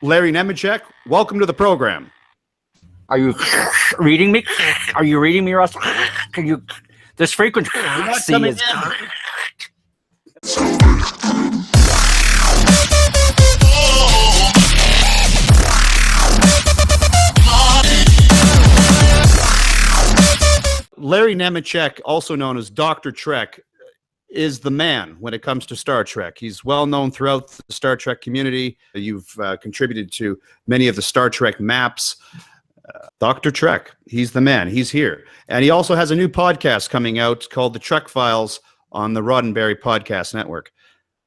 Larry Nemecek, welcome to the program. Are you reading me? Are you reading me, Russ? Can you? This frequency is. Larry Nemecek, also known as Dr. Trek, is the man when it comes to Star Trek. He's well known throughout the Star Trek community. You've contributed to many of the Star Trek maps. Dr. Trek, he's the man. He's here. And he also has a new podcast coming out called The Trek Files on the Roddenberry Podcast Network.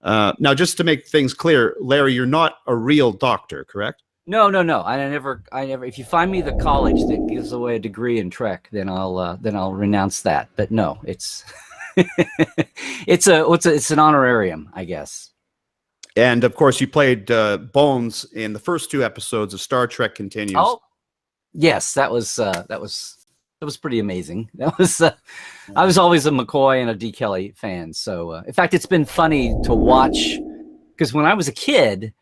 Now, just to make things clear, Larry, you're not a real doctor, correct? No. I never. If you find me the college that gives away a degree in Trek, then I'll renounce that. But no, it's it's an honorarium, I guess. And of course, you played Bones in the first 2 episodes of Star Trek Continues. Oh, yes, that was pretty amazing. That was I was always a McCoy and a D. Kelly fan. So in fact, it's been funny to watch because when I was a kid,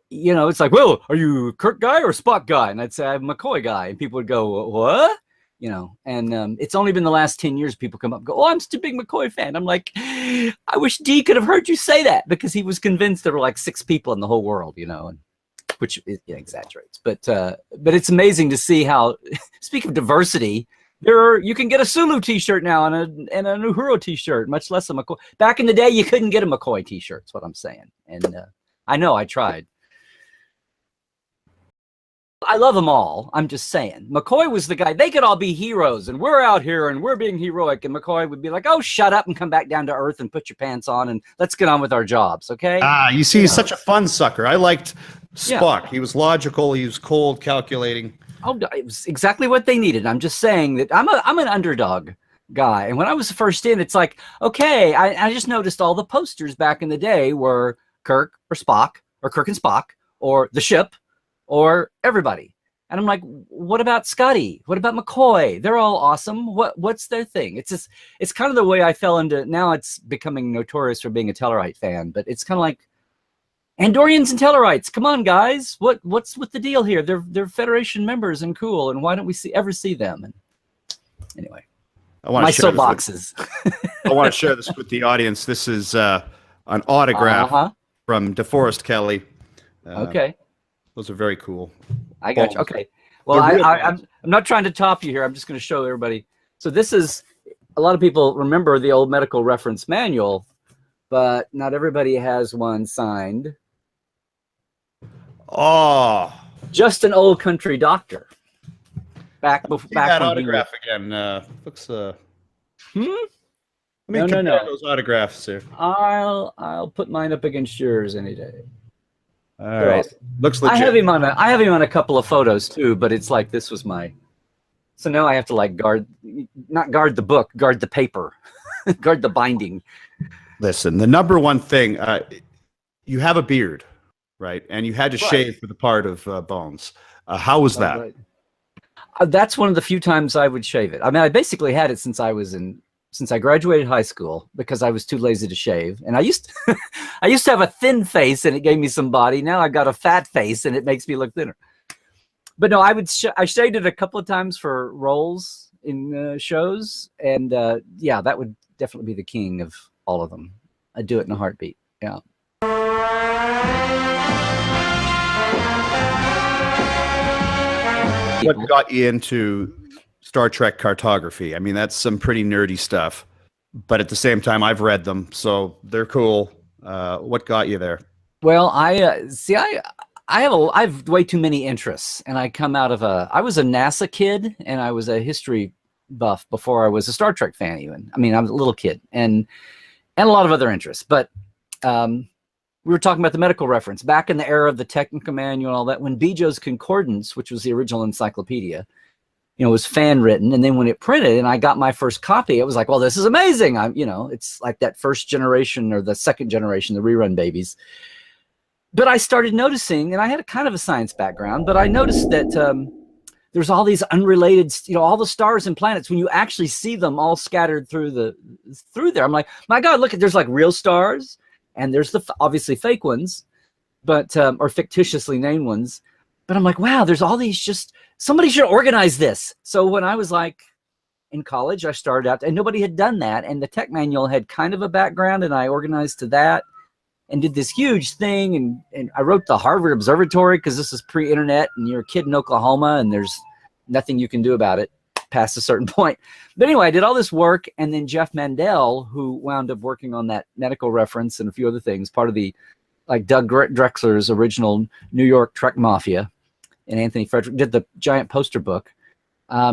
you know, it's like, well, are you a Kirk guy or a Spock guy? And I'd say I'm a McCoy guy, and people would go, what? You know, and it's only been the last 10 years people come up and go, oh, I'm such a big McCoy fan. I'm like, I wish D could have heard you say that, because he was convinced there were like 6 people in the whole world, you know, and which exaggerates. But it's amazing to see how, speak of diversity, you can get a Sulu t-shirt now and a Uhuru t-shirt, much less a McCoy. Back in the day, you couldn't get a McCoy t-shirt, is what I'm saying. And I know I tried. I love them all. I'm just saying. McCoy was the guy. They could all be heroes, and we're out here, and we're being heroic. And McCoy would be like, oh, shut up and come back down to earth and put your pants on, and let's get on with our jobs, okay? You see, he's such a fun sucker. I liked Spock. Yeah. He was logical. He was cold, calculating. Oh, it was exactly what they needed. I'm just saying that I'm an underdog guy. And when I was first in, it's like, okay, I just noticed all the posters back in the day were Kirk or Spock, or Kirk and Spock, or the ship, or everybody. And I'm like, what about Scotty? What about McCoy? They're all awesome. What's their thing? It's kind of the way I fell into, now it's becoming notorious for being a Tellarite fan, but it's kind of like Andorians and Tellarites. Come on, guys. What's with the deal here? They're Federation members and cool, and why don't we ever see them? And anyway, my soapboxes. I want to share this with the audience. This is an autograph from DeForest Kelly. Okay. Those are very cool. I got you. Okay. Well, I'm not trying to top you here. I'm just going to show everybody. So this is, a lot of people remember the old medical reference manual, but not everybody has one signed. Oh. Just an old country doctor. Back that autograph again. Looks. Let me compare those autographs here. I'll put mine up against yours any day. All right. Looks legit. I have him on a couple of photos too, but it's like this was my. So now I have to like not guard the book, guard the paper, guard the binding. Listen, the number one thing, you have a beard, right? And you had to shave for the part of Bones. How was that? Right. That's one of the few times I would shave it. I mean, I basically had it since I graduated high school, because I was too lazy to shave. And I used to have a thin face and it gave me some body. Now I got a fat face and it makes me look thinner. But no, I shaved it a couple of times for roles in shows. And yeah, that would definitely be the king of all of them. I'd do it in a heartbeat. Yeah. What got you into Star Trek cartography? I mean, that's some pretty nerdy stuff, but at the same time, I've read them, so they're cool. What got you there? Well, I have way too many interests, and I come out of I was a NASA kid, and I was a history buff before I was a Star Trek fan even. I mean, I was a little kid, and a lot of other interests, but we were talking about the medical reference back in the era of the technical manual and all that, when Bijo's Concordance, which was the original encyclopedia, was fan written. And then when it printed and I got my first copy, it was like, well, this is amazing. It's like that first generation or the second generation, the rerun babies. But I started noticing, and I had a kind of a science background, but I noticed that there's all these unrelated, all the stars and planets, when you actually see them all scattered through there, I'm like, my God, look, there's like real stars, and there's the obviously fake ones, but or fictitiously named ones. But I'm like, wow, there's all these. Just somebody should organize this. So when I was like in college, I started out, and nobody had done that, and the tech manual had kind of a background, and I organized to that and did this huge thing, and I wrote the Harvard Observatory because this is pre-internet, and you're a kid in Oklahoma, and there's nothing you can do about it past a certain point. But anyway, I did all this work, and then Jeff Mandel, who wound up working on that medical reference and a few other things, part of the, like Doug Drexler's original New York Trek Mafia, and Anthony Frederick did the giant poster book.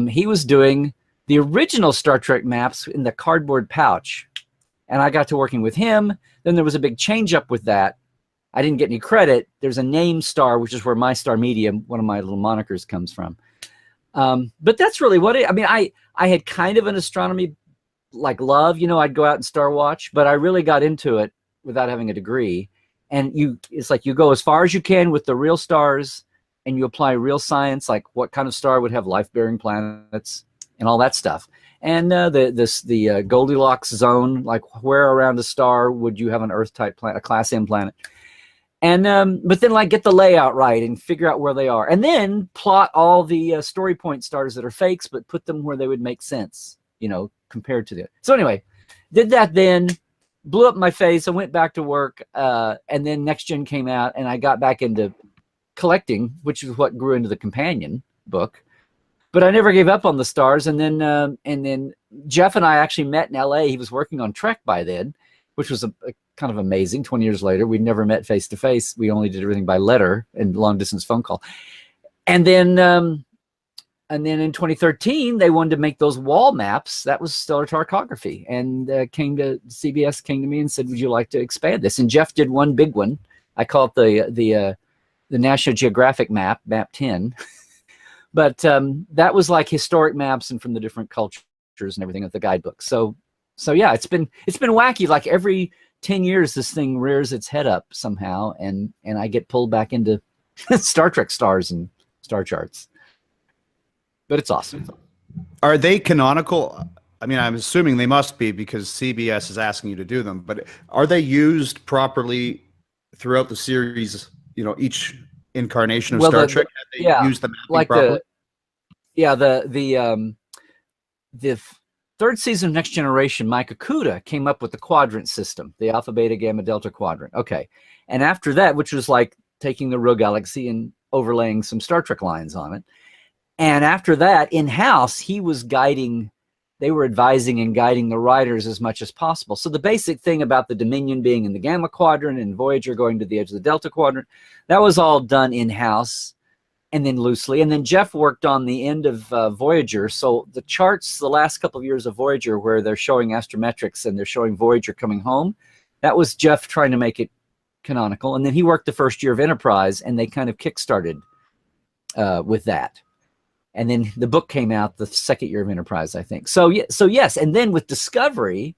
He was doing the original Star Trek maps in the cardboard pouch, and I got to working with him. Then there was a big change up with that. I didn't get any credit. There's a name star, which is where My Star Media, one of my little monikers, comes from. But that's really what it, I mean, I had kind of an astronomy like love, you know, I'd go out and star watch, but I really got into it without having a degree. And it's like you go as far as you can with the real stars, and you apply real science, like what kind of star would have life-bearing planets and all that stuff. And the Goldilocks zone, like where around a star would you have an Earth-type planet, a Class M planet? And but then like get the layout right and figure out where they are, and then plot all the story point stars that are fakes, but put them where they would make sense, you know, compared to the. So anyway, did that, then blew up my face. I went back to work, and then Next Gen came out, and I got back into collecting, which is what grew into the companion book. But I never gave up on the stars. And then Jeff and I actually met in LA. He was working on Trek by then, which was a kind of amazing. 20 years later, we'd never met face to face. We only did everything by letter and long distance phone call. And then in 2013, they wanted to make those wall maps. That was stellar tarkography, and CBS came to me and said, "Would you like to expand this?" And Jeff did one big one. I call it the National Geographic map, Map 10. But that was like historic maps and from the different cultures and everything with the guidebook. So yeah, it's been wacky. Like every 10 years, this thing rears its head up somehow, and I get pulled back into Star Trek stars and star charts. But it's awesome. Are they canonical? I mean, I'm assuming they must be because CBS is asking you to do them. But are they used properly throughout the series? You know, each incarnation of Star Trek, have they used the mapping like properly? The third season of Next Generation, Mike Okuda came up with the quadrant system, the Alpha, Beta, Gamma, Delta quadrant. Okay, and after that, which was like taking the real galaxy and overlaying some Star Trek lines on it, and after that, in house, he was guiding. They were advising and guiding the writers as much as possible. So the basic thing about the Dominion being in the Gamma quadrant and Voyager going to the edge of the Delta quadrant, that was all done in-house and then loosely. And then Jeff worked on the end of Voyager. So the charts, the last couple of years of Voyager, where they're showing astrometrics and they're showing Voyager coming home, that was Jeff trying to make it canonical. And then he worked the first year of Enterprise, and they kind of kickstarted with that. And then the book came out the second year of Enterprise, I think. So yes, and then with Discovery,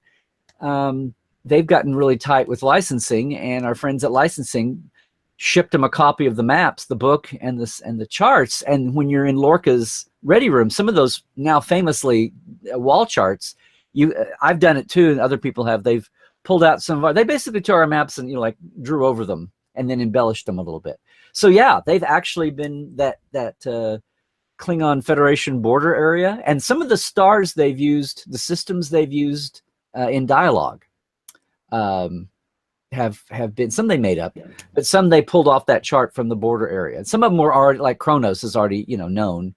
they've gotten really tight with licensing, and our friends at licensing shipped them a copy of the maps, the book, and the charts. And when you're in Lorca's ready room, some of those now famously wall charts, I've done it too, and other people have. They've pulled out some of our. They basically took our maps and like drew over them and then embellished them a little bit. So yeah, they've actually been that Klingon Federation border area, and some of the stars they've used, the systems they've used in dialogue, have been, some they made up, but some they pulled off that chart from the border area. And some of them were already, like Kronos is already known,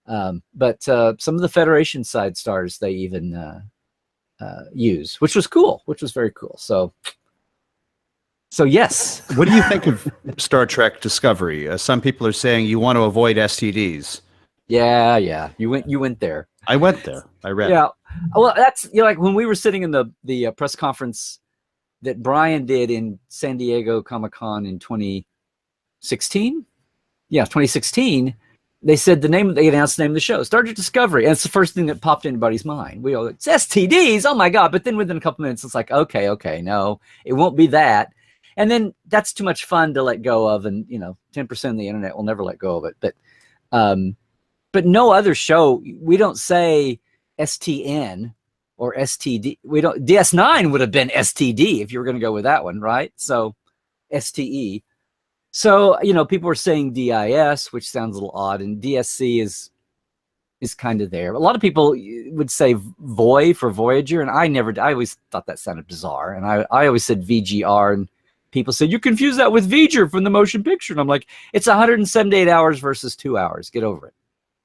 but some of the Federation side stars they even use, which was cool, which was very cool. So yes. What do you think of Star Trek Discovery? Some people are saying you want to avoid STDs. Yeah. You went there. I went there. I read. Yeah. Well, that's like when we were sitting in the press conference that Brian did in San Diego Comic-Con in 2016. Yeah, 2016. They said they announced the name of the show, Star Trek Discovery, and it's the first thing that popped in anybody's mind. We all, it's STDs. Oh my God! But then within a couple minutes, it's like, okay, no, it won't be that. And then that's too much fun to let go of, and 10% of the internet will never let go of it. But no other show, we don't say STN or STD. We don't. DS9 would have been STD if you were going to go with that one, right? So STE. So, you know, people were saying DIS, which sounds a little odd, and DSC is kind of there. A lot of people would say Voy for Voyager, and I always thought that sounded bizarre. And I always said VGR, and people said, you confuse that with V'ger from the motion picture. And I'm like, it's 178 hours versus 2 hours. Get over it,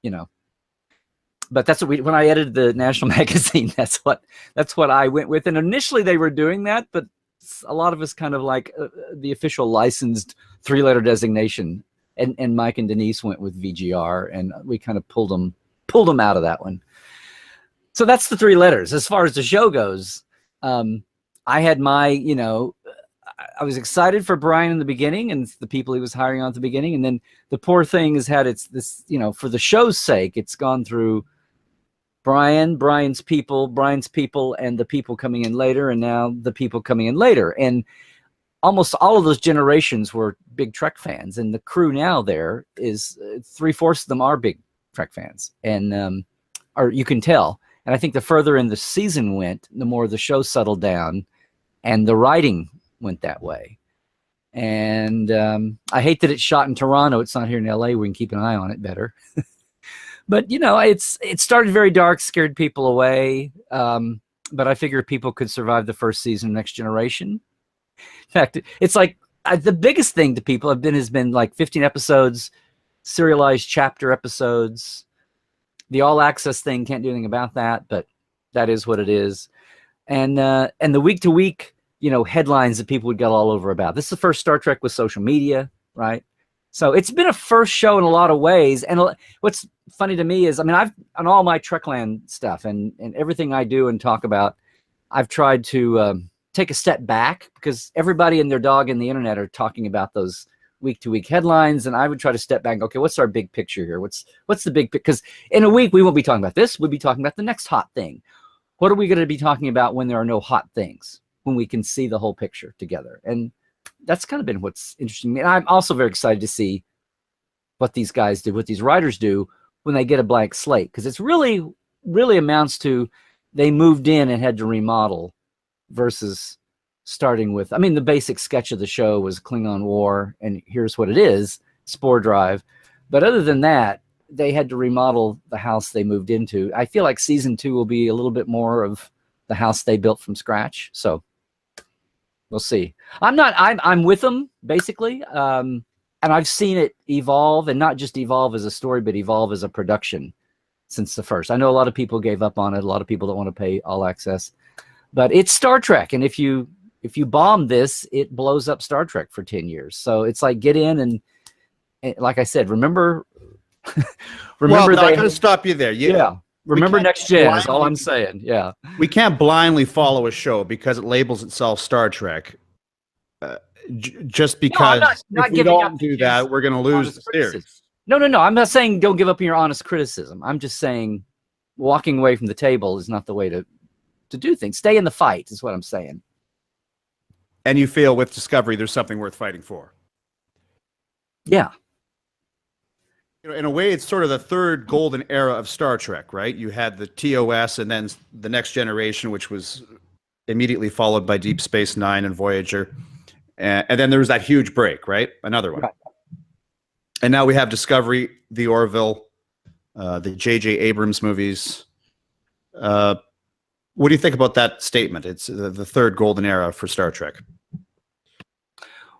you know. But that's what when I edited the National Magazine, that's what I went with. And initially they were doing that, but a lot of us kind of like the official licensed 3-letter designation. And Mike and Denise went with VGR, and we kind of pulled them out of that one. So that's the 3 letters. As far as the show goes, I had my, you know, I was excited for Brian in the beginning and the people he was hiring on at the beginning. And then the poor thing has had this, you know, for the show's sake, it's gone through Brian's people, and the people coming in later, and now the people coming in later. And almost all of those generations were big Trek fans. And the crew now there is 3/4 of them are big Trek fans. And or you can tell. And I think the further in the season went, the more the show settled down and the writing went that way. And I hate that it's shot in Toronto. It's not here in LA. We can keep an eye on it better. But, you know, it started very dark, scared people away. But I figured people could survive the first season of Next Generation. In fact, it's like the biggest thing to people has been like 15 episodes, serialized chapter episodes. The all access thing, can't do anything about that, but that is what it is. And the week to week, you know, headlines that people would get all over about. This is the first Star Trek with social media, right? So it's been a first show in a lot of ways. And what's funny to me is, I mean, I've on all my Trekland stuff and everything I do and talk about, I've tried to take a step back, because everybody and their dog in the internet are talking about those week to week headlines. And I would try to step back and go, okay, what's our big picture here? What's the big picture? Because in a week, we won't be talking about this. We'll be talking about the next hot thing. What are we going to be talking about when there are no hot things, when we can see the whole picture together? And that's kind of been what's interesting to me. And I'm also very excited to see what these guys do, what these writers do when they get a blank slate. Because it's really, really amounts to they moved in and had to remodel versus starting with, I mean, the basic sketch of the show was Klingon War, and here's what it is, Spore Drive. But other than that, they had to remodel the house they moved into. I feel like season 2 will be a little bit more of the house they built from scratch. So we'll see. I'm with them, basically. And I've seen it evolve, and not just evolve as a story, but evolve as a production since the first. I know a lot of people gave up on it. A lot of people don't want to pay all access. But it's Star Trek, and if you bomb this, it blows up Star Trek for 10 years. So it's like, get in and like I said, remember. Well, no, I'm going to stop you there. Yeah. Remember Next Gen is all I'm saying. Yeah. We can't blindly follow a show because it labels itself Star Trek. Just because if we don't do that, we're going to lose the series. No. I'm not saying don't give up your honest criticism. I'm just saying walking away from the table is not the way to do things. Stay in the fight is what I'm saying. And you feel with Discovery, there's something worth fighting for. Yeah. You know, in a way, it's sort of the third golden era of Star Trek, right? You had the TOS and then the Next Generation, which was immediately followed by Deep Space Nine and Voyager. And then there was that huge break, right? Another one. Right. And now we have Discovery, the Orville, the J.J. Abrams movies. What do you think about that statement? It's the third golden era for Star Trek.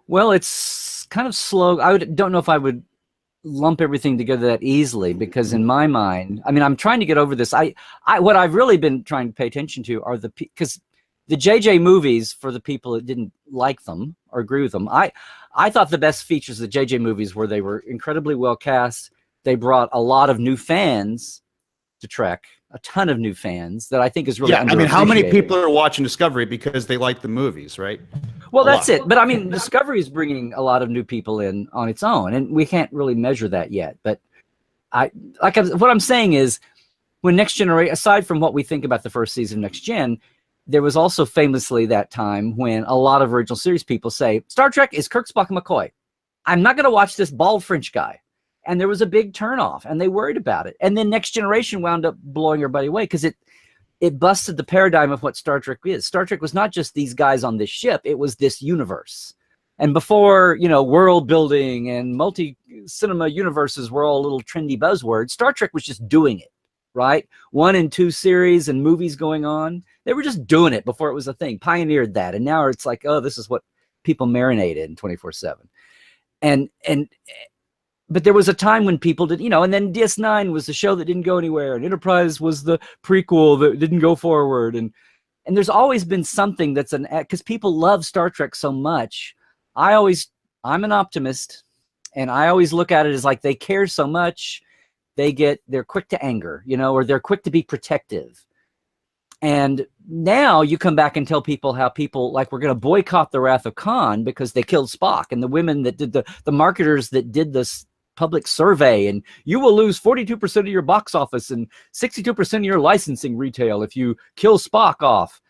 Well, it's kind of slow. Don't know if I would lump everything together that easily, because in my mind, I mean, I'm trying to get over this. What I've really been trying to pay attention to are because the JJ movies, for the people that didn't like them or agree with them, I thought the best features of the JJ movies were they were incredibly well cast. They brought a lot of new fans to Trek, a ton of new fans that I think is really underappreciated. I mean, how many people are watching Discovery because they like the movies, right? Well, that's it. But I mean, Discovery is bringing a lot of new people in on its own, and we can't really measure that yet. But what I'm saying is, when Next Generation, aside from what we think about the first season of Next Gen, there was also famously that time when a lot of original series people say, Star Trek is Kirk, Spock, and McCoy. I'm not going to watch this bald French guy. And there was a big turnoff, and they worried about it. And then Next Generation wound up blowing everybody away because it busted the paradigm of what Star Trek is. Star Trek was not just these guys on this ship. It was this universe. And before, you know, world building and multi-cinema universes were all little trendy buzzwords, Star Trek was just doing it, right? 1 and 2 series and movies going on. They were just doing it before it was a thing, pioneered that. And now it's like, oh, this is what people marinate in 24/7. But there was a time when people did, you know, and then DS9 was the show that didn't go anywhere, and Enterprise was the prequel that didn't go forward. And there's always been something that's because people love Star Trek so much. I'm an optimist, and I always look at it as like they care so much, they're quick to anger, you know, or they're quick to be protective. And now you come back and tell people how people like we're going to boycott the Wrath of Khan because they killed Spock, and the women that did the marketers that did this public survey, and you will lose 42% of your box office and 62% of your licensing retail if you kill Spock off.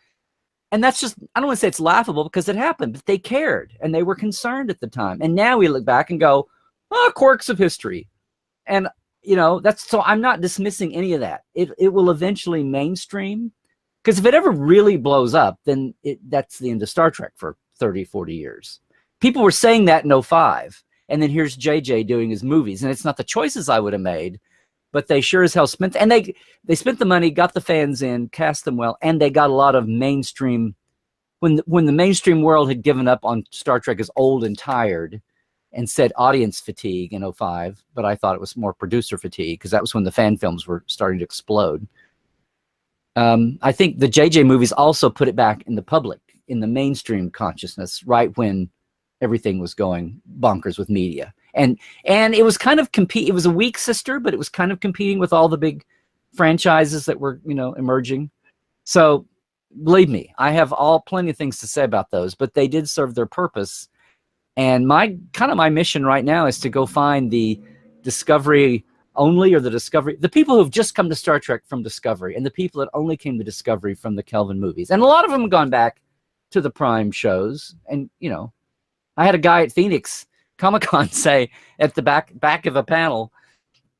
And that's just, I don't want to say it's laughable because it happened, but they cared and they were concerned at the time. And now we look back and go, oh, quirks of history. And, you know, so I'm not dismissing any of that. It will eventually mainstream, because if it ever really blows up, then that's the end of Star Trek for 30, 40 years. People were saying that in 2005. And then here's JJ doing his movies. And it's not the choices I would have made, but they sure as hell spent, and they spent the money, got the fans in, cast them well, and they got a lot of mainstream. When the mainstream world had given up on Star Trek as old and tired and said audience fatigue in 2005, but I thought it was more producer fatigue because that was when the fan films were starting to explode. I think the JJ movies also put it back in the public, in the mainstream consciousness, right when everything was going bonkers with media. And it was kind of it was a weak sister, but it was kind of competing with all the big franchises that were, you know, emerging. So believe me, I have plenty of things to say about those, but they did serve their purpose. And my mission right now is to go find the Discovery only, or the people who've just come to Star Trek from Discovery, and the people that only came to Discovery from the Kelvin movies. And a lot of them have gone back to the Prime shows. And, you know, I had a guy at Phoenix Comic-Con say at the back of a panel,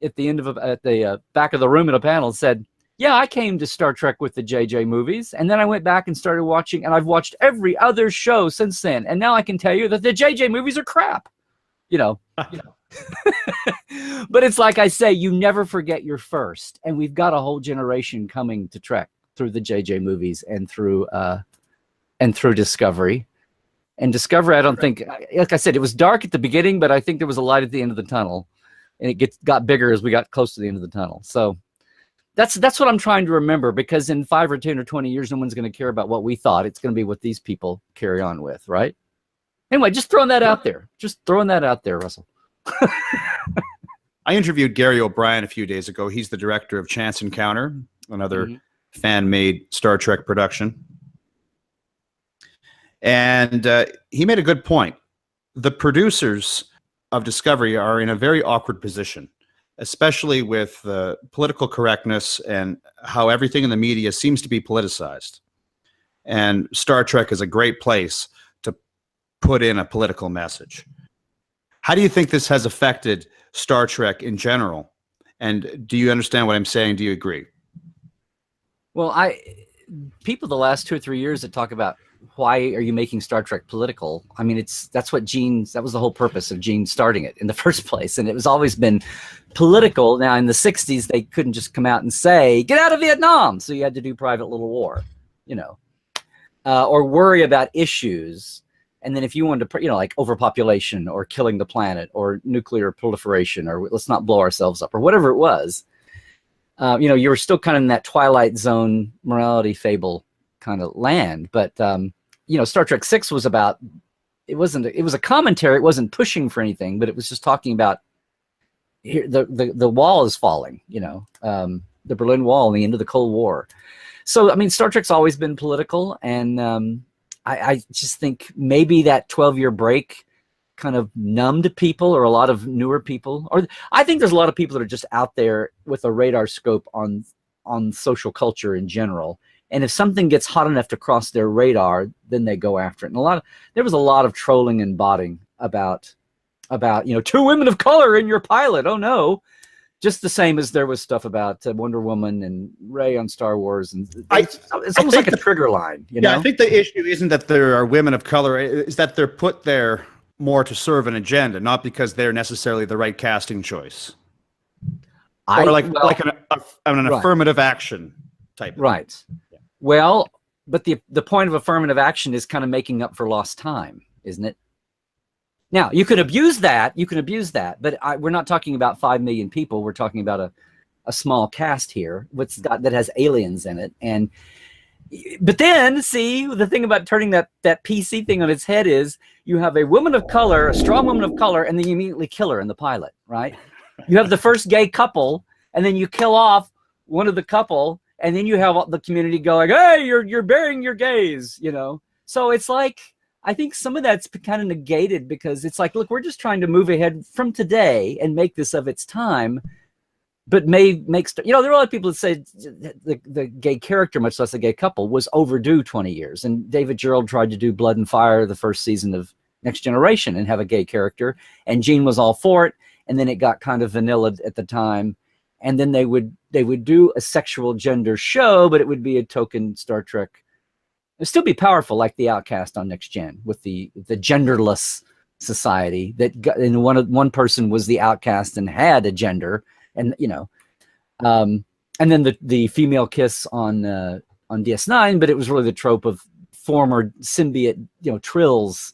at the back of the room in a panel, said, yeah, I came to Star Trek with the JJ movies, and then I went back and started watching, and I've watched every other show since then, and now I can tell you that the JJ movies are crap. You know. But it's like I say, you never forget your first, and we've got a whole generation coming to Trek through the JJ movies and through Discovery. And Discovery, I don't think, like I said, it was dark at the beginning, but I think there was a light at the end of the tunnel, and it got bigger as we got close to the end of the tunnel. So that's what I'm trying to remember, because in 5 or 10 or 20 years, no one's going to care about what we thought. It's going to be what these people carry on with, right? Anyway, just throwing that out there. Just throwing that out there, Russell. I interviewed Gary O'Brien a few days ago. He's the director of Chance Encounter, another fan-made Star Trek production. And he made a good point. The producers of Discovery are in a very awkward position, especially with political correctness and how everything in the media seems to be politicized. And Star Trek is a great place to put in a political message. How do you think this has affected Star Trek in general? And do you understand what I'm saying? Do you agree? Well, people the last 2 or 3 years that talk about why are you making Star Trek political? I mean, that was the whole purpose of Gene starting it in the first place. And it was always been political. Now in the 60s, they couldn't just come out and say, get out of Vietnam. So you had to do Private Little War, you know, or worry about issues. And then if you wanted to, you know, like overpopulation or killing the planet or nuclear proliferation or let's not blow ourselves up or whatever it was, you know, you were still kind of in that Twilight Zone morality fable kind of land. But, you know, Star Trek 6 was about, it was a commentary. It wasn't pushing for anything, but it was just talking about here, the wall is falling, you know, the Berlin Wall and the end of the Cold War. So, I mean, Star Trek's always been political. And I just think maybe that 12-year break kind of numbed people, or a lot of newer people, or I think there's a lot of people that are just out there with a radar scope on social culture in general. And if something gets hot enough to cross their radar, then they go after it. And there was a lot of trolling and botting about, you know, 2 women of color in your pilot. Oh no. Just the same as there was stuff about Wonder Woman and Rey on Star Wars. And it's almost like a trigger line, you know? I think the issue isn't that there are women of color, is that they're put there more to serve an agenda, not because they're necessarily the right casting choice. Or Well, like an affirmative action type. Right. Yeah. Well, but the point of affirmative action is kind of making up for lost time, isn't it? Now, you can abuse that. But we're not talking about 5 million people. We're talking about a small cast here that has aliens in it. But then, see, the thing about turning that PC thing on its head is you have a woman of color, a strong woman of color, and then you immediately kill her in the pilot, right? You have the first gay couple, and then you kill off one of the couple, and then you have the community going, hey, you're burying your gays, you know? So it's like, I think some of that's kind of negated because it's like, look, we're just trying to move ahead from today and make this of its time. But there are a lot of people that say the gay character, much less a gay couple, was overdue 20 years. And David Gerald tried to do Blood and Fire, the first season of Next Generation, and have a gay character. And Gene was all for it. And then it got kind of vanilla at the time. And then they would do a sexual gender show, but it would be a token Star Trek. It'd still be powerful, like The Outcast on Next Gen, with the genderless society and one person was the outcast and had a gender. And and then the female kiss on DS9, but it was really the trope of former symbiote, trills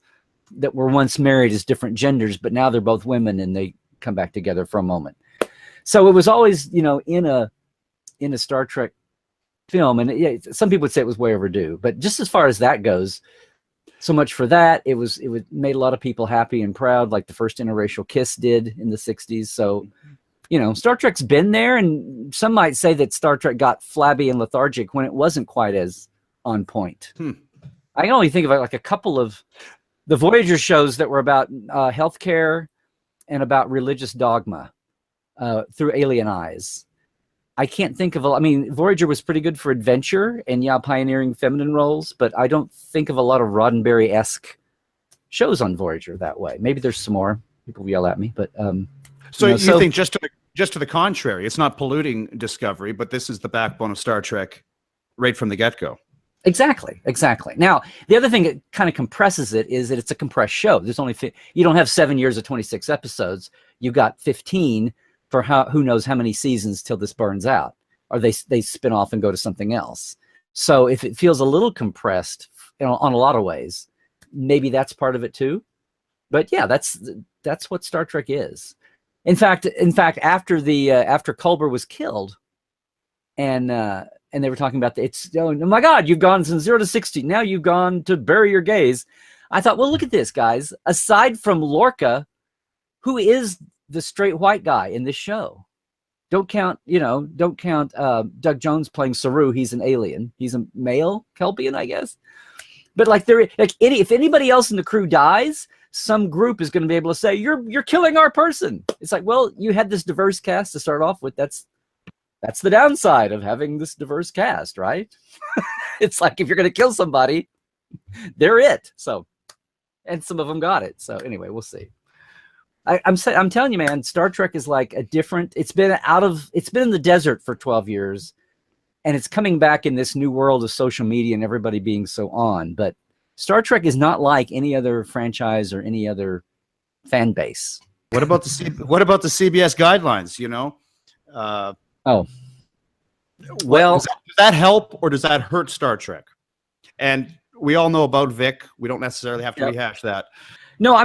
that were once married as different genders, but now they're both women and they come back together for a moment. So it was always, in a Star Trek film, and some people would say it was way overdue. But just as far as that goes, so much for that. It made a lot of people happy and proud, like the first interracial kiss did in the '60s. So. Star Trek's been there, and some might say that Star Trek got flabby and lethargic when it wasn't quite as on point. I can only think of like a couple of the Voyager shows that were about healthcare and about religious dogma through alien eyes. I can't think of Voyager was pretty good for adventure and pioneering feminine roles, but I don't think of a lot of Roddenberry-esque shows on Voyager that way. Maybe there's some more. People yell at me, but so you think just to the contrary, it's not polluting Discovery, but this is the backbone of Star Trek right from the get-go. Exactly. Now, the other thing that kind of compresses it is that it's a compressed show. There's only you don't have 7 years of 26 episodes. You've got 15 for who knows how many seasons till this burns out, or they spin off and go to something else. So if it feels a little compressed, on a lot of ways, maybe that's part of it too. But yeah, that's what Star Trek is. In fact, after Culber was killed, and they were talking about oh my God, you've gone from 0 to 60. Now you've gone to bury your gays. I thought, well, look at this, guys. Aside from Lorca, who is the straight white guy in this show? Don't count Doug Jones playing Saru. He's an alien. He's a male Kelpian, I guess. But if anybody else in the crew dies, some group is going to be able to say, you're killing our person. It's like, well, you had this diverse cast to start off with. That's the downside of having this diverse cast, right? It's like, if you're going to kill somebody, they're it. So, and some of them got it. So anyway, we'll see. I'm telling you, man, Star Trek is like a different, it's been in the desert for 12 years and it's coming back in this new world of social media and everybody being so on. But Star Trek is not like any other franchise or any other fan base. What about the CBS guidelines? Well, does that help or does that hurt Star Trek? And we all know about Vic. We don't necessarily have to rehash that. No,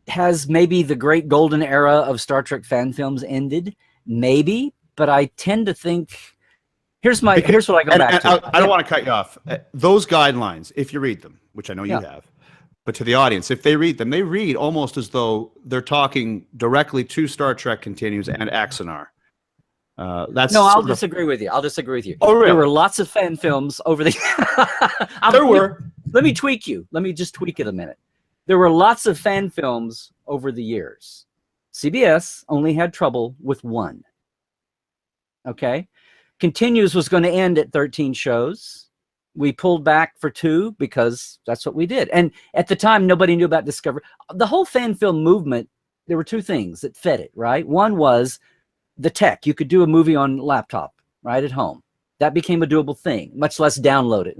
has maybe the great golden era of Star Trek fan films ended? Maybe, but I tend to think. Here's what I go back to. I don't want to cut you off. Those guidelines, if you read them, which I know you have, but to the audience, if they read them, they read almost as though they're talking directly to Star Trek Continues and Axanar. I'll disagree with you. Oh, really? There were lots of fan films over the. Let me tweak you. Let me just tweak it a minute. There were lots of fan films over the years. CBS only had trouble with one. Okay. Continues was going to end at 13 shows. We pulled back for 2 because that's what we did. And at the time, nobody knew about Discovery. The whole fan film movement, there were 2 things that fed it, right? One was the tech. You could do a movie on laptop, right, at home. That became a doable thing, much less download it.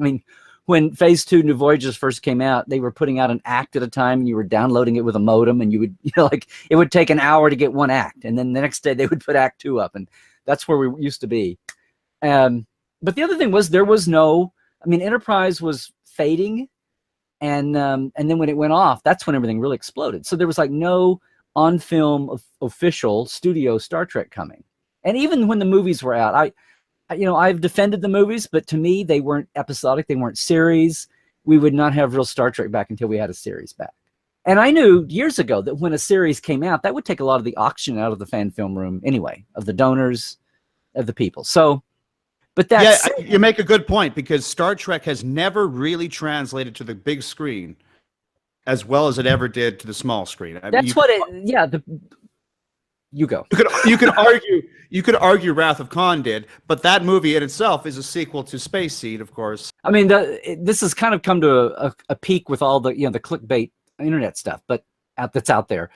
when Phase 2 New Voyages first came out, they were putting out an act at a time, and you were downloading it with a modem, and you would, like, it would take an hour to get one act, and then the next day they would put Act 2 up, and that's where we used to be. But the other thing was there was no, I mean, Enterprise was fading, and then when it went off, that's when everything really exploded. So there was like no on-film official studio Star Trek coming. And even when the movies were out, I've defended the movies, but to me, they weren't episodic. They weren't series. We would not have real Star Trek back until we had a series back. And I knew years ago that when a series came out, that would take a lot of the oxygen out of the fan film room anyway, of the donors, of the people. So, but that's... Yeah, you make a good point, because Star Trek has never really translated to the big screen as well as it ever did to the small screen. That's what it... Yeah, you go. You could argue Wrath of Khan did, but that movie in itself is a sequel to Space Seed, of course. I mean, this has kind of come to a peak with all the the clickbait internet stuff, but that's out there.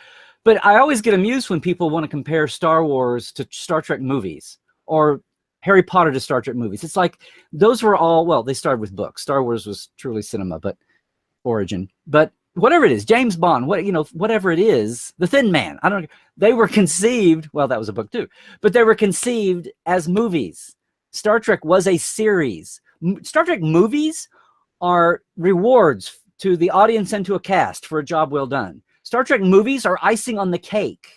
But I always get amused when people want to compare Star Wars to Star Trek movies, or Harry Potter to Star Trek movies. It's like those were all, well, they started with books. Star Wars was truly cinema, but origin. But whatever it is, James Bond, whatever it is, The Thin Man, I don't know. They were conceived, well, that was a book too, but they were conceived as movies. Star Trek was a series. Star Trek movies are rewards to the audience and to a cast for a job well done. Star Trek movies are icing on the cake,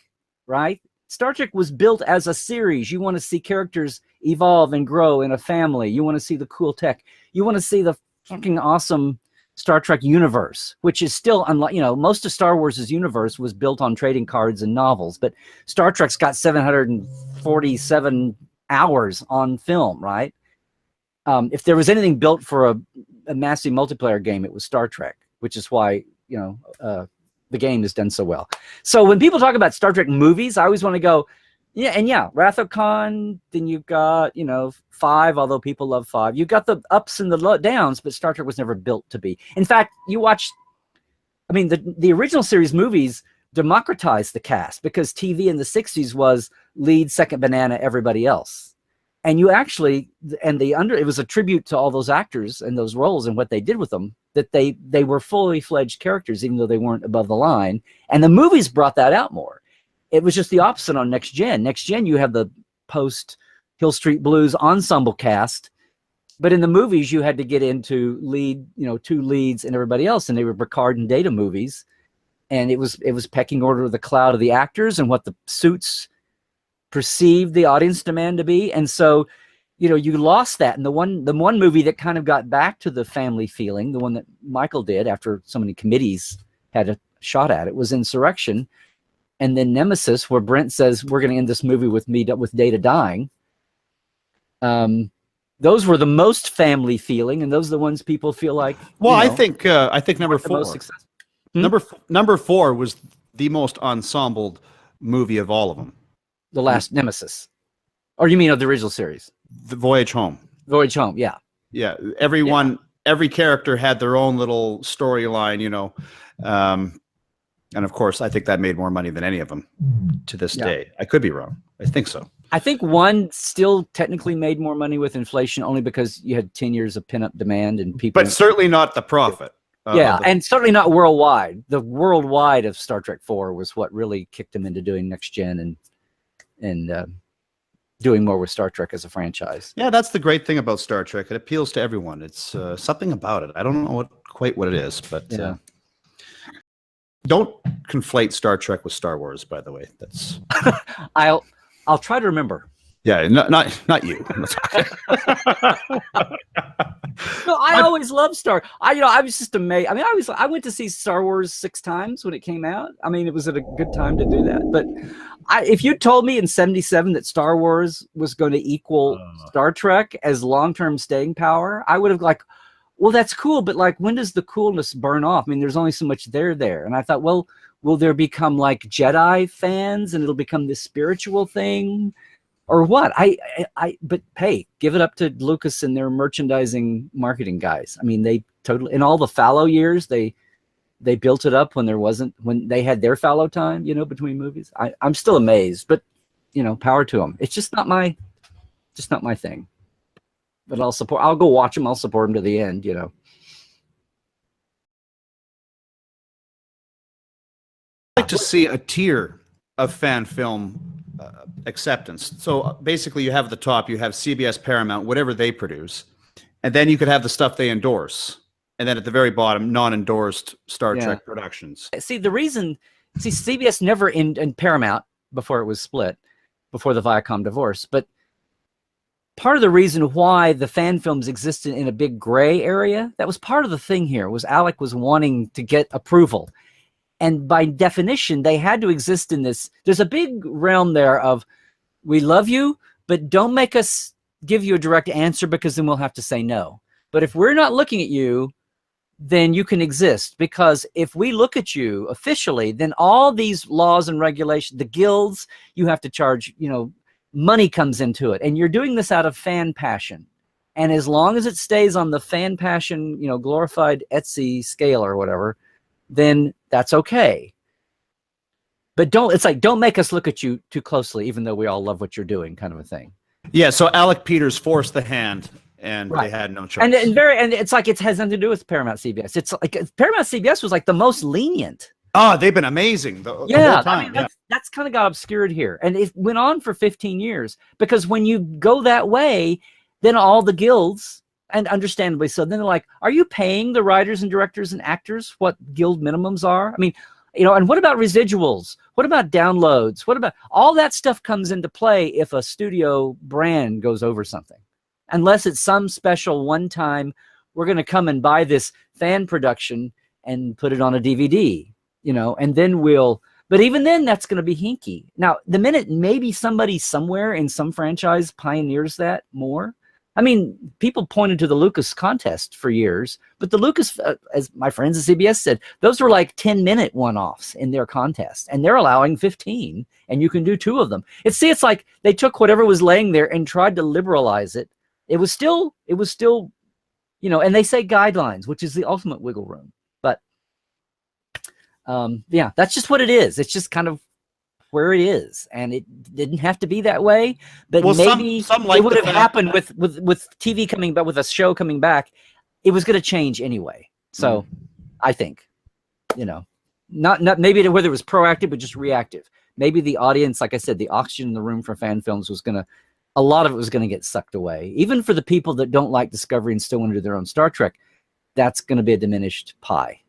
right? Star Trek was built as a series. You want to see characters evolve and grow in a family. You want to see the cool tech. You want to see the fucking awesome Star Trek universe, which is still unlike, most of Star Wars' universe was built on trading cards and novels, but Star Trek's got 747 hours on film, right? If there was anything built for a massive multiplayer game, it was Star Trek, which is why, the game has done so well. So when people talk about Star Trek movies, I always want to go, Wrath of Khan, then you've got, 5, although people love 5. You've got the ups and the downs, but Star Trek was never built to be. In fact, you watch, the original series movies democratized the cast, because TV in the 60s was lead, second banana, everybody else. And you actually, it was a tribute to all those actors and those roles and what they did with them, that they were fully fledged characters, even though they weren't above the line. And the movies brought that out more. It was just the opposite on Next Gen. Next Gen, you have the post Hill Street Blues ensemble cast, but in the movies, you had to get into lead, 2 leads and everybody else, and they were Picard and Data movies, and it was pecking order of the cloud of the actors and what the suits perceived the audience demand to be, and so you lost that. And the one movie that kind of got back to the family feeling, the one that Michael did after so many committees had a shot at it, was Insurrection. And then Nemesis, where Brent says, we're going to end this movie with Data dying. Those were the most family feeling, and those are the ones people feel like. Well, I think number 4. Number 4 was the most ensembled movie of all of them. The last Nemesis, or you mean of the original series? The Voyage Home. Voyage Home, yeah. Yeah, every character had their own little storyline, and of course, I think that made more money than any of them to this day. I could be wrong. I think so. I think one still technically made more money with inflation, only because you had 10 years of pin-up demand and people. But certainly not the profit. And certainly not worldwide. The worldwide of Star Trek 4 was what really kicked them into doing Next Gen and doing more with Star Trek as a franchise. Yeah, that's the great thing about Star Trek. It appeals to everyone. It's something about it. I don't know quite what it is, but. Don't conflate Star Trek with Star Wars, by the way. That's I'll try to remember. Yeah, not you. No, I always loved I was just amazed. I went to see Star Wars 6 times when it came out. It was at a good time to do that. But if you told me in '77 that Star Wars was going to equal Star Trek as long-term staying power, I would have well, that's cool, but when does the coolness burn off? There's only so much there. And I thought, well, will there become Jedi fans and it'll become this spiritual thing or what? But hey, give it up to Lucas and their merchandising marketing guys. They totally, in all the fallow years, they built it up when they had their fallow time, between movies. I'm still amazed, but power to them. It's just not my thing. But I'll go watch them. I'll support them to the end, like to see a tier of fan film acceptance. So basically, you have at the top, you have CBS, Paramount, whatever they produce, and then you could have the stuff they endorse, and then at the very bottom, non-endorsed Star Trek productions. See, the reason, CBS never in Paramount before it was split, before the Viacom divorce, but part of the reason why the fan films existed in a big gray area, that was part of the thing here, was Alec was wanting to get approval. And by definition, they had to exist in this. There's a big realm there of, we love you, but don't make us give you a direct answer because then we'll have to say no. But if we're not looking at you, then you can exist. Because if we look at you officially, then all these laws and regulations, the guilds, you have to charge, you know, money comes into it. And you're doing this out of fan passion. And as long as it stays on the fan passion, you know, glorified Etsy scale or whatever, then that's okay. But it's like, don't make us look at you too closely, even though we all love what you're doing, kind of a thing. Yeah, so Alec Peters forced the hand, and they had no choice. And it's like, it has nothing to do with Paramount CBS. It's like Paramount CBS was like the most lenient. Oh, they've been amazing the whole time. I mean, that's kind of got obscured here. And it went on for 15 years, because when you go that way, then all the guilds, and understandably so, then they're like, are you paying the writers and directors and actors what guild minimums are? I mean, you know, and what about residuals? What about downloads? What about all that stuff comes into play if a studio brand goes over something? Unless it's some special one-time, we're going to come and buy this fan production and put it on a DVD, you know, and then but even then that's going to be hinky. Now, the minute maybe somebody somewhere in some franchise pioneers that more, I mean, people pointed to the Lucas contest for years, but the Lucas, as my friends at CBS said, those were like 10-minute one-offs in their contest, and they're allowing 15, and you can do 2 of them. It's like they took whatever was laying there and tried to liberalize it. It was still, you know, and they say guidelines, which is the ultimate wiggle room. But yeah, that's just what it is. It's just kind of where it is, and it didn't have to be that way, but maybe some it would have happened with TV coming back, with a show coming back. It was going to change anyway. So I think, you know, not maybe whether it was proactive, but just reactive. Maybe the audience, like I said, the oxygen in the room for fan films was a lot of it was going to get sucked away. Even for the people that don't like Discovery and still want to do their own Star Trek, that's going to be a diminished pie.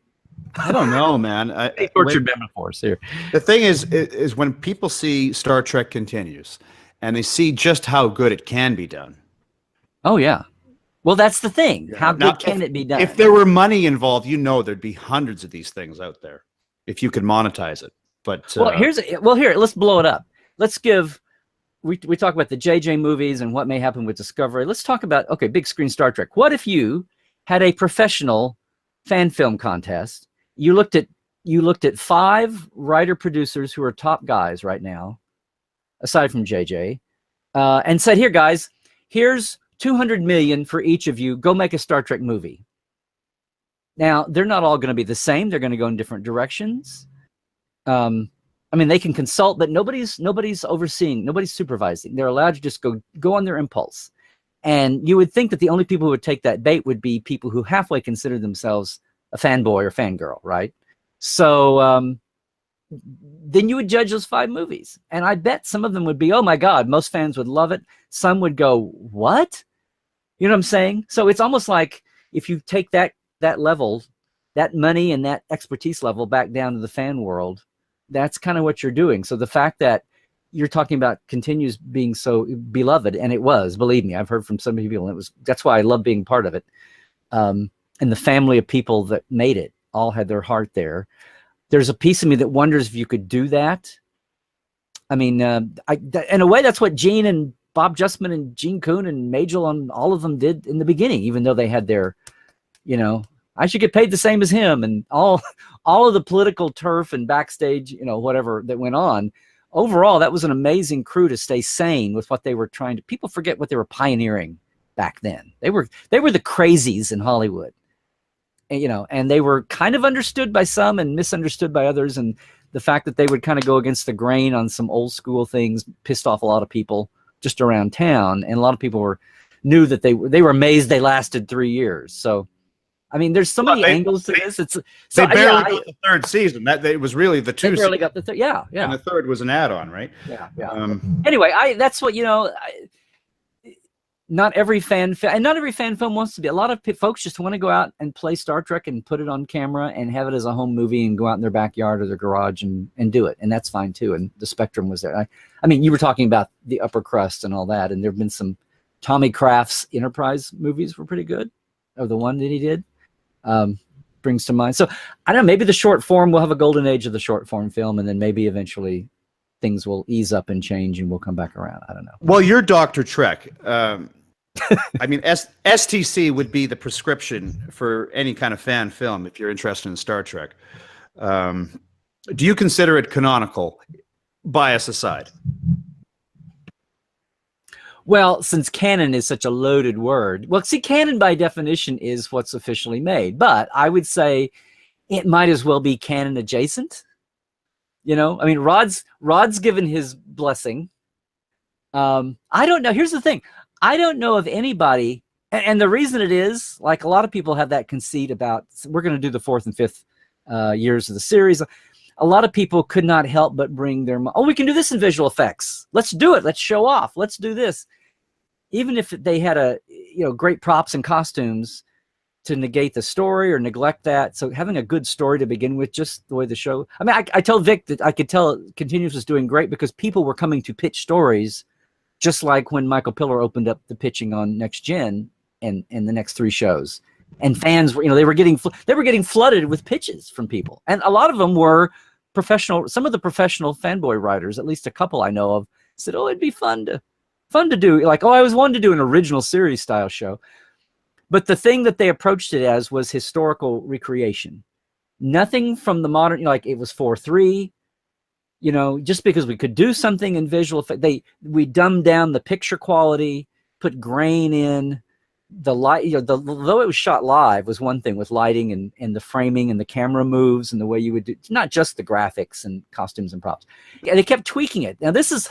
I don't know, man. Tortured metaphors here. The thing is when people see Star Trek Continues and they see just how good it can be done. Oh, yeah. Well, that's the thing. Yeah. How good can it be done? If there were money involved, you know, there'd be hundreds of these things out there if you could monetize it. But well, here, let's blow it up. Let's give. We talk about the JJ movies and what may happen with Discovery. Let's talk about, okay, big screen Star Trek. What if you had a professional fan film contest? You looked at 5 writer producers who are top guys right now, aside from JJ, and said, here, guys, here's $200 million for each of you. Go make a Star Trek movie. Now, they're not all going to be the same. They're going to go in different directions. I mean, they can consult, but nobody's overseeing, nobody's supervising. They're allowed to just go on their impulse. And you would think that the only people who would take that bait would be people who halfway consider themselves a fanboy or fangirl, right? So then you would judge those 5 movies. And I bet some of them would be, oh my God, most fans would love it. Some would go, what? You know what I'm saying? So it's almost like if you take that level, that money and that expertise level back down to the fan world, that's kind of what you're doing. So the fact that you're talking about Continues being so beloved, and it was, believe me, I've heard from so many people, and that's why I love being part of it. And the family of people that made it all had their heart there. There's a piece of me that wonders if you could do that. I mean, in a way, that's what Gene and Bob Justman and Gene Kuhn and Majel and all of them did in the beginning, even though they had their, you know, I should get paid the same as him, and all of the political turf and backstage, you know, whatever that went on. Overall, that was an amazing crew to stay sane with what they were trying to. People forget what they were pioneering back then. They were the crazies in Hollywood. You know, and they were kind of understood by some and misunderstood by others. And the fact that they would kind of go against the grain on some old school things pissed off a lot of people just around town. And a lot of people knew that they were amazed they lasted 3 years. So I mean, there's so many angles to this. It's so, they barely got the third season. That it was really the two. They barely got the third. Yeah, yeah. And the third was an add-on, right? Yeah, yeah. Anyway, that's what not every fan and not every fan film wants to be. A lot of folks just want to go out and play Star Trek and put it on camera and have it as a home movie and go out in their backyard or their garage and do it, and that's fine too. And the spectrum was there. I mean, you were talking about the upper crust and all that, and there have been some. Tommy Kraft's Enterprise movies were pretty good, or the one that he did. Brings to mind. So I don't know, maybe the short form, we'll have a golden age of the short form film, and then maybe eventually things will ease up and change and we'll come back around. I don't know. Well, you're Dr. Trek. I mean, STC would be the prescription for any kind of fan film if you're interested in Star Trek. Do you consider it canonical, bias aside? Well, since canon is such a loaded word, well, see, canon by definition is what's officially made, but I would say it might as well be canon adjacent. I mean, Rod's given his blessing. I don't know. Here's the thing. I don't know of anybody, and the reason it is, like a lot of people have that conceit about, we're going to do the 4th and 5th years of the series. A lot of people could not help but bring their, we can do this in visual effects. Let's do it. Let's show off. Let's do this. Even if they had great props and costumes to negate the story or neglect that. So having a good story to begin with, just the way the show, I mean, I told Vic that I could tell Continuous was doing great because people were coming to pitch stories, just like when Michael Piller opened up the pitching on Next Gen and the next 3 shows. And fans were, they were getting flooded with pitches from people. And a lot of them were professional. Some of the professional fanboy writers, at least a couple I know of, said, it'd be fun to do. Like, I always wanted to do an original series style show. But the thing that they approached it as was historical recreation. Nothing from the modern, like it was 4:3, just because we could do something in visual effect. We dumbed down the picture quality, put grain in. The light, though it was shot live was one thing with lighting and the framing and the camera moves and the way you would do, not just the graphics and costumes and props. And they kept tweaking it. Now this is,